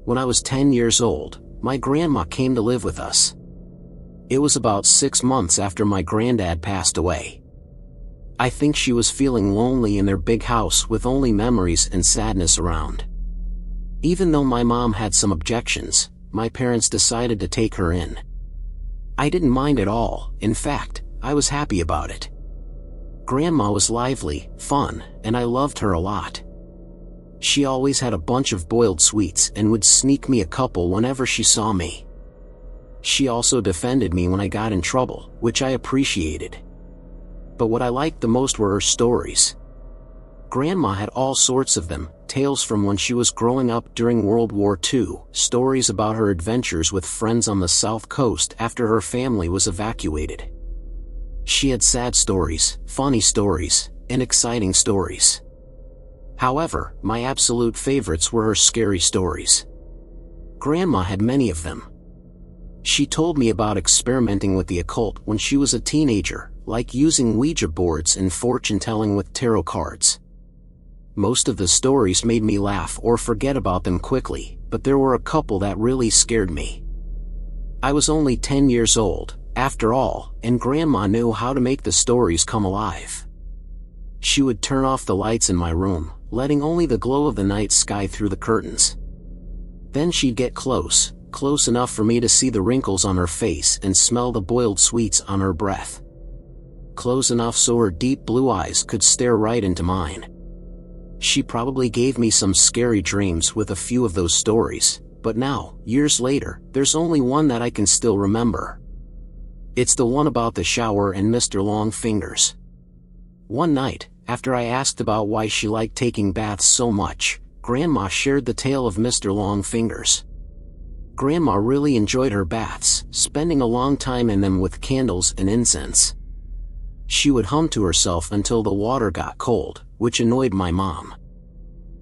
When I was 10 years old, my grandma came to live with us. It was about 6 months after my granddad passed away. I think she was feeling lonely in their big house with only memories and sadness around. Even though my mom had some objections, my parents decided to take her in. I didn't mind at all. In fact, I was happy about it. Grandma was lively, fun, and I loved her a lot. She always had a bunch of boiled sweets and would sneak me a couple whenever she saw me. She also defended me when I got in trouble, which I appreciated. But what I liked the most were her stories. Grandma had all sorts of them, tales from when she was growing up during World War II, stories about her adventures with friends on the South Coast after her family was evacuated. She had sad stories, funny stories, and exciting stories. However, my absolute favorites were her scary stories. Grandma had many of them. She told me about experimenting with the occult when she was a teenager, like using Ouija boards and fortune-telling with tarot cards. Most of the stories made me laugh or forget about them quickly, but there were a couple that really scared me. I was only 10 years old, after all, and Grandma knew how to make the stories come alive. She would turn off the lights in my room, letting only the glow of the night sky through the curtains. Then she'd get close enough for me to see the wrinkles on her face and smell the boiled sweets on her breath. Close enough so her deep blue eyes could stare right into mine. She probably gave me some scary dreams with a few of those stories, but now, years later, there's only one that I can still remember. It's the one about the shower and Mr. Longfingers. One night, after I asked about why she liked taking baths so much, Grandma shared the tale of Mr. Longfingers. Grandma really enjoyed her baths, spending a long time in them with candles and incense. She would hum to herself until the water got cold, which annoyed my mom.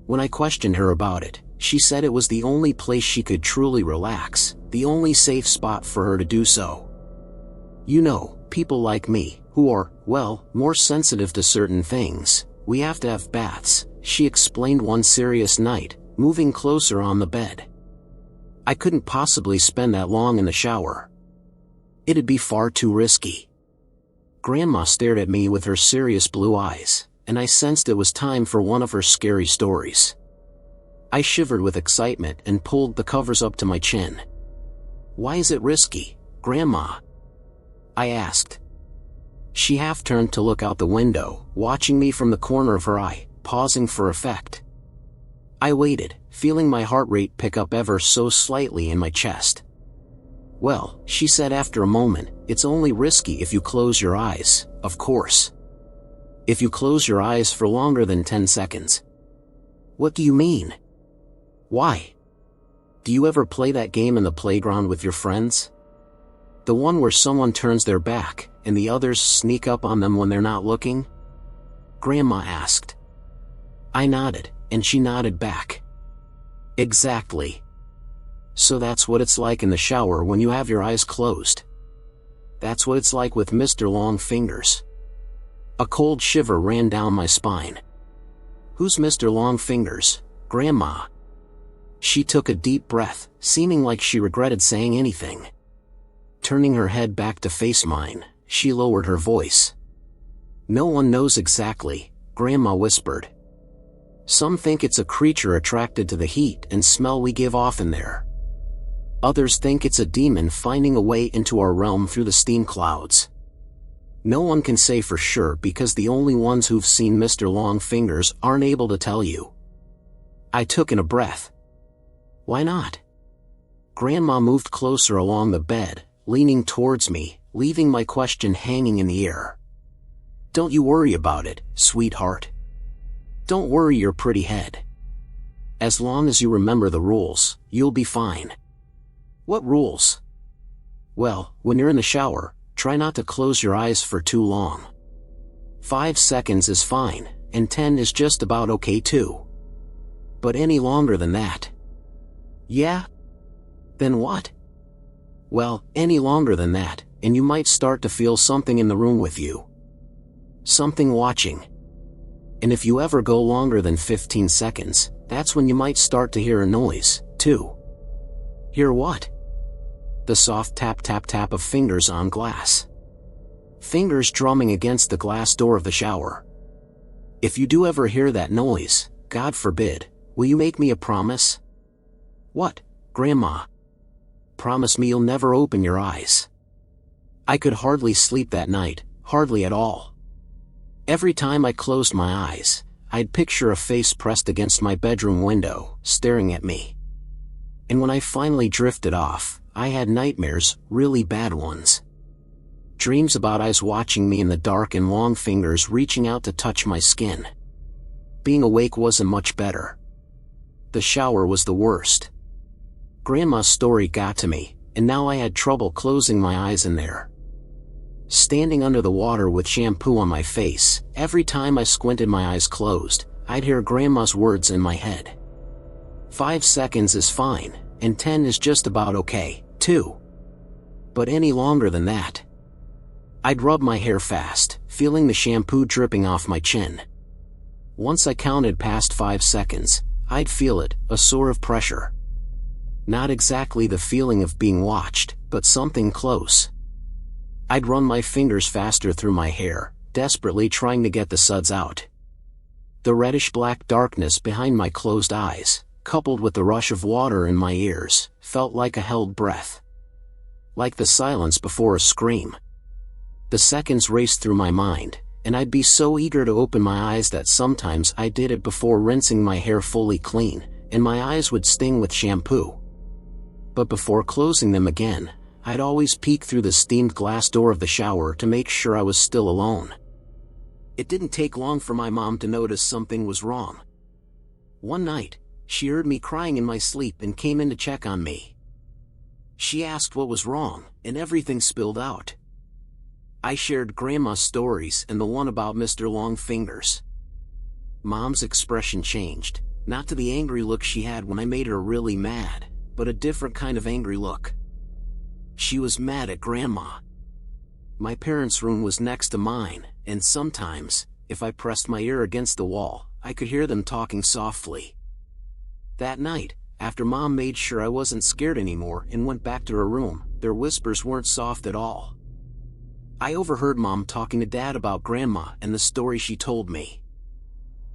When I questioned her about it, she said it was the only place she could truly relax, the only safe spot for her to do so. You know, people like me, who are, well, more sensitive to certain things, we have to have baths, she explained one serious night, moving closer on the bed. I couldn't possibly spend that long in the shower. It'd be far too risky. Grandma stared at me with her serious blue eyes, and I sensed it was time for one of her scary stories. I shivered with excitement and pulled the covers up to my chin. "Why is it risky, Grandma?" I asked. She half turned to look out the window, watching me from the corner of her eye, pausing for effect. I waited, feeling my heart rate pick up ever so slightly in my chest. "Well," she said after a moment, "it's only risky if you close your eyes, of course. If you close your eyes for longer than 10 seconds. "What do you mean?" "Why? Do you ever play that game in the playground with your friends? The one where someone turns their back, and the others sneak up on them when they're not looking?" Grandma asked. I nodded, and she nodded back. "Exactly. So that's what it's like in the shower when you have your eyes closed. That's what it's like with Mr. Longfingers." A cold shiver ran down my spine. "Who's Mr. Longfingers, Grandma?" She took a deep breath, seeming like she regretted saying anything. Turning her head back to face mine, she lowered her voice. "No one knows exactly," Grandma whispered. "Some think it's a creature attracted to the heat and smell we give off in there. Others think it's a demon finding a way into our realm through the steam clouds. No one can say for sure because the only ones who've seen Mr. Longfingers aren't able to tell you." I took in a breath. "Why not?" Grandma moved closer along the bed, leaning towards me, leaving my question hanging in the air. "Don't you worry about it, sweetheart. Don't worry your pretty head. As long as you remember the rules, you'll be fine." "What rules?" "Well, when you're in the shower, try not to close your eyes for too long. 5 seconds is fine, and 10 is just about okay too. But any longer than that." "Yeah? Then what?" "Well, any longer than that, and you might start to feel something in the room with you. Something watching. And if you ever go longer than 15 seconds, that's when you might start to hear a noise, too." Hear what? The soft tap tap tap of fingers on glass. Fingers drumming against the glass door of the shower. If you do ever hear that noise, God forbid, will you make me a promise? What, Grandma? Promise me you'll never open your eyes. I could hardly sleep that night, hardly at all. Every time I closed my eyes, I'd picture a face pressed against my bedroom window, staring at me. And when I finally drifted off, I had nightmares, really bad ones. Dreams about eyes watching me in the dark and long fingers reaching out to touch my skin. Being awake wasn't much better. The shower was the worst. Grandma's story got to me, and now I had trouble closing my eyes in there. Standing under the water with shampoo on my face, every time I squinted my eyes closed, I'd hear Grandma's words in my head. 5 seconds is fine, and 10 is just about okay, too. But any longer than that. I'd rub my hair fast, feeling the shampoo dripping off my chin. Once I counted past 5 seconds, I'd feel it, a sort of pressure. Not exactly the feeling of being watched, but something close. I'd run my fingers faster through my hair, desperately trying to get the suds out. The reddish-black darkness behind my closed eyes, coupled with the rush of water in my ears, felt like a held breath. Like the silence before a scream. The seconds raced through my mind, and I'd be so eager to open my eyes that sometimes I did it before rinsing my hair fully clean, and my eyes would sting with shampoo. But before closing them again, I'd always peek through the steamed glass door of the shower to make sure I was still alone. It didn't take long for my mom to notice something was wrong. One night, she heard me crying in my sleep and came in to check on me. She asked what was wrong, and everything spilled out. I shared Grandma's stories and the one about Mr. Longfingers. Mom's expression changed, not to the angry look she had when I made her really mad, but a different kind of angry look. She was mad at Grandma. My parents' room was next to mine, and sometimes, if I pressed my ear against the wall, I could hear them talking softly. That night, after Mom made sure I wasn't scared anymore and went back to her room, their whispers weren't soft at all. I overheard Mom talking to Dad about Grandma and the story she told me.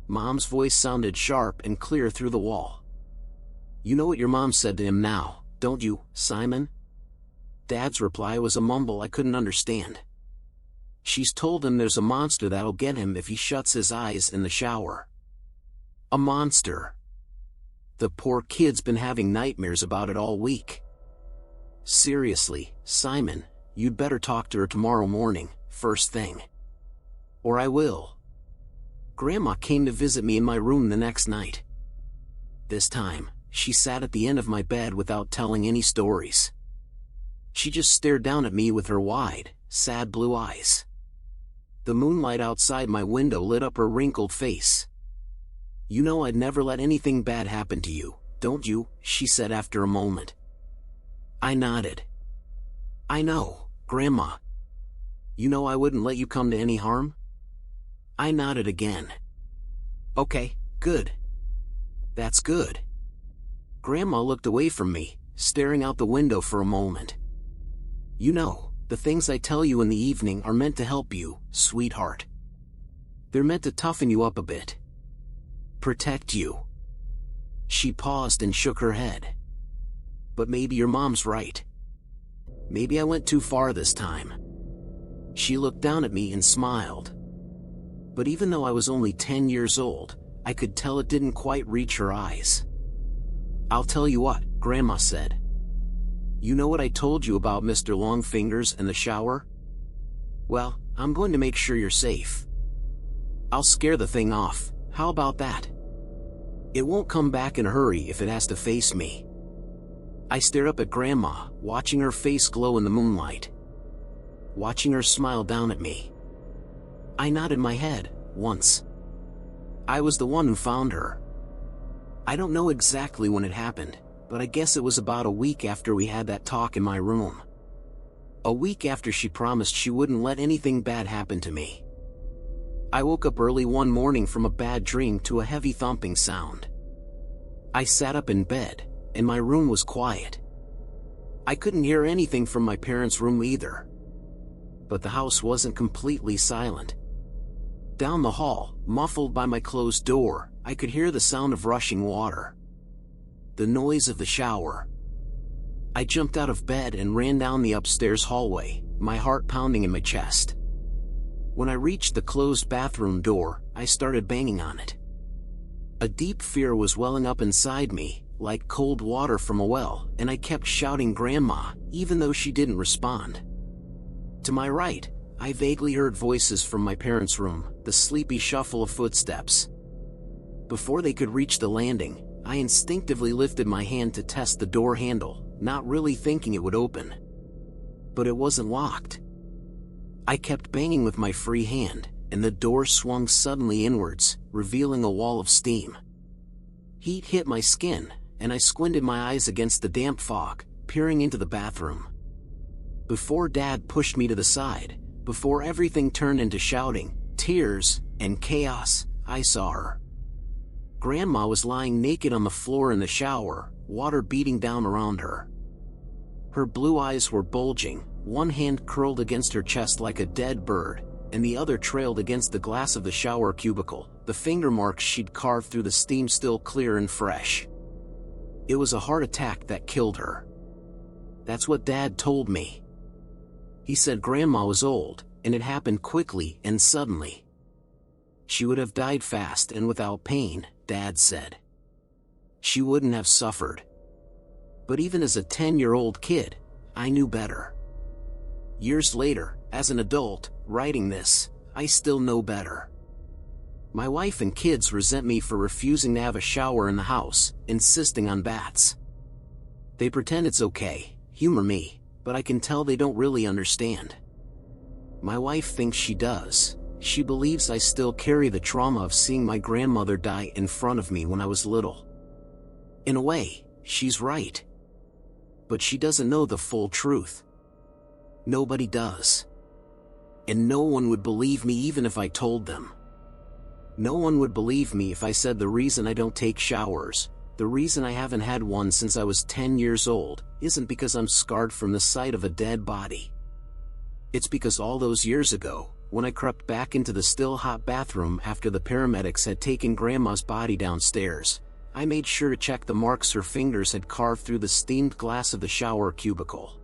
Mom's voice sounded sharp and clear through the wall. "You know what your mom said to him now, don't you, Simon?" Dad's reply was a mumble I couldn't understand. "She's told him there's a monster that'll get him if he shuts his eyes in the shower." A monster. The poor kid's been having nightmares about it all week. Seriously, Simon, you'd better talk to her tomorrow morning, first thing. Or I will. Grandma came to visit me in my room the next night. This time, she sat at the end of my bed without telling any stories. She just stared down at me with her wide, sad blue eyes. The moonlight outside my window lit up her wrinkled face. "You know I'd never let anything bad happen to you, don't you?" she said after a moment. I nodded. "I know, Grandma. You know I wouldn't let you come to any harm?" I nodded again. "Okay, good. That's good." Grandma looked away from me, staring out the window for a moment. "You know, the things I tell you in the evening are meant to help you, sweetheart. They're meant to toughen you up a bit. Protect you." She paused and shook her head. "But maybe your mom's right. Maybe I went too far this time." She looked down at me and smiled. But even though I was only 10 years old, I could tell it didn't quite reach her eyes. "I'll tell you what," Grandma said. "You know what I told you about Mr. Longfingers and the shower? Well, I'm going to make sure you're safe. I'll scare the thing off, how about that? It won't come back in a hurry if it has to face me." I stared up at Grandma, watching her face glow in the moonlight. Watching her smile down at me. I nodded my head, once. I was the one who found her. I don't know exactly when it happened, but I guess it was about a week after we had that talk in my room. A week after she promised she wouldn't let anything bad happen to me. I woke up early one morning from a bad dream to a heavy thumping sound. I sat up in bed, and my room was quiet. I couldn't hear anything from my parents' room either. But the house wasn't completely silent. Down the hall, muffled by my closed door, I could hear the sound of rushing water. The noise of the shower. I jumped out of bed and ran down the upstairs hallway, my heart pounding in my chest. When I reached the closed bathroom door, I started banging on it. A deep fear was welling up inside me, like cold water from a well, and I kept shouting "Grandma," even though she didn't respond. To my right, I vaguely heard voices from my parents' room, the sleepy shuffle of footsteps. Before they could reach the landing, I instinctively lifted my hand to test the door handle, not really thinking it would open. But it wasn't locked. I kept banging with my free hand, and the door swung suddenly inwards, revealing a wall of steam. Heat hit my skin, and I squinted my eyes against the damp fog, peering into the bathroom. Before Dad pushed me to the side, before everything turned into shouting, tears, and chaos, I saw her. Grandma was lying naked on the floor in the shower, water beating down around her. Her blue eyes were bulging, one hand curled against her chest like a dead bird, and the other trailed against the glass of the shower cubicle, the finger marks she'd carved through the steam still clear and fresh. It was a heart attack that killed her. That's what Dad told me. He said Grandma was old, and it happened quickly and suddenly. She would have died fast and without pain, Dad said. She wouldn't have suffered. But even as a 10-year-old kid, I knew better. Years later, as an adult, writing this, I still know better. My wife and kids resent me for refusing to have a shower in the house, insisting on baths. They pretend it's okay, humor me, but I can tell they don't really understand. My wife thinks she does. She believes I still carry the trauma of seeing my grandmother die in front of me when I was little. In a way, she's right. But she doesn't know the full truth. Nobody does. And no one would believe me even if I told them. No one would believe me if I said the reason I don't take showers, the reason I haven't had one since I was 10 years old, isn't because I'm scarred from the sight of a dead body. It's because all those years ago, when I crept back into the still hot bathroom after the paramedics had taken Grandma's body downstairs, I made sure to check the marks her fingers had carved through the steamed glass of the shower cubicle.